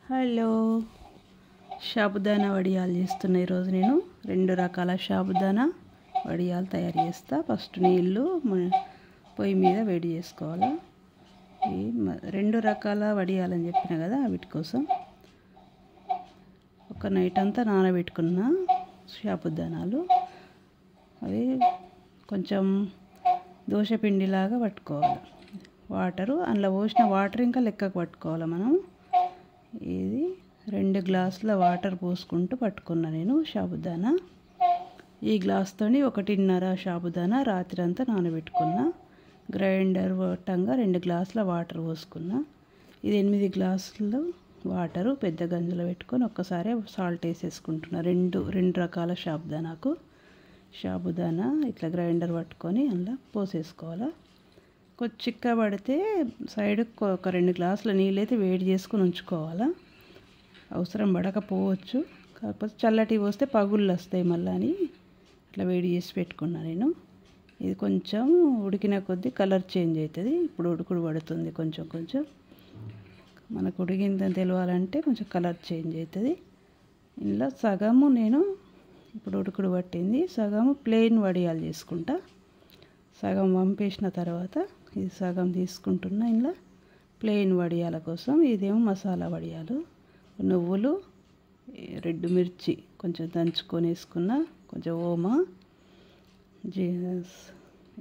Hello, sabudana వడియాలు చేస్తున్నా. ఈరోజు నేను 2 రకాల సాబుదానా వడియాలు తయారు చేస్తా. ఫస్ట్ నీళ్ళు పొయ్యి మీద వేడి చేసుకోవాలి. ఈ 2 రకాల వడియాలని చెప్పిన కదా, వీటి కోసం ఒక నైట్ అంతా నానబెట్టుకున్న సాబుదానాలు. అవి కొంచెం దోశపిండిలాగా పట్టుకోవాలి. వాటరు అందులో పోసిన వాటర్ ఇంకా లెక్కకు పట్టుకోవాలి. మనం ఇది 2 గ్లాసుల వాటర్ పోసుకుంటూ పట్టుకున్నా నేను సాబుదానా. ఈ గ్లాస్తోని 1.5 సాబుదానా రాత్రి అంతా నానబెట్టుకున్నా. గ్రైండర్ పట్టంగా 2 గ్లాసుల వాటర్ పోసుకున్నా. ఇది 8 గ్లాసులు వాటరు పెద్ద గంజలో పెట్టుకొని ఒక్కసారి సాల్ట్ వేసేసుకుంటున్నా. రెండు రకాల సాబుదానా ఇట్లా గ్రైండర్ పట్టుకొని అందులో పోసేసుకోవాలా. కొంచెం చిక్క పడితే సైడ్కి ఒక 2 గ్లాసుల నీళ్ళైతే వేడి చేసుకుని ఉంచుకోవాలా. అవసరం పడకపోవచ్చు, కాకపోతే చల్లటి పోస్తే పగుళ్ళు వస్తాయి మళ్ళీ అని అట్లా వేడి చేసి పెట్టుకున్నా నేను. ఇది కొంచెం ఉడికిన కొద్దీ కలర్ చేంజ్ అవుతుంది. ఇప్పుడు ఉడుకుడు పడుతుంది. కొంచెం మనకు ఉడికిందని తెలియాలంటే కొంచెం కలర్ చేంజ్ అవుతుంది. ఇందులో సగము నేను ఇప్పుడు ఉడుకుడు పట్టింది, సగము ప్లెయిన్ వడియాలు చేసుకుంటా. సగం వంపేసిన తర్వాత ఇది సగం తీసుకుంటున్నా ఇందులో ప్లెయిన్ వడియాల కోసం. ఇదేమో మసాలా వడియాలు. నువ్వులు, రెడ్ మిర్చి కొంచెం దంచుకొని వేసుకున్న, కొంచెం ఓమా,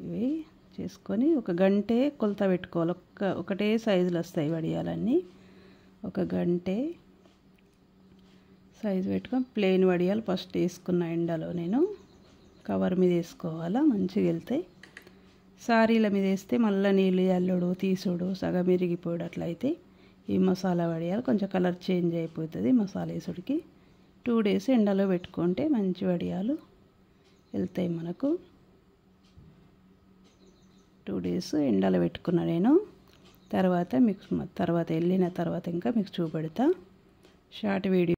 ఇవి చేసుకొని ఒక గంటే కొలత పెట్టుకోవాలి. ఒకటే సైజులు వస్తాయి వడియాలన్నీ. ఒక గంటే సైజు పెట్టుకొని ప్లెయిన్ వడియాలు ఫస్ట్ వేసుకున్న ఎండలో నేను కవర్ మీద వేసుకోవాలా, మంచిగా వెళ్తాయి. సారీల మీద వేస్తే మళ్ళీ నీళ్ళు అల్లుడు తీసుడు సగం ఇరిగిపోయాడు. అట్లయితే ఈ మసాలా వడియాలు కొంచెం కలర్ చేంజ్ అయిపోతుంది. మసాలా వేసుడికి 2 డేస్ ఎండలో పెట్టుకుంటే మంచి వడియాలు వెళ్తాయి మనకు. 2 డేస్ ఎండలో పెట్టుకున్నా నేను. తర్వాత వెళ్ళిన తర్వాత ఇంకా మీకు చూపెడతా. Short video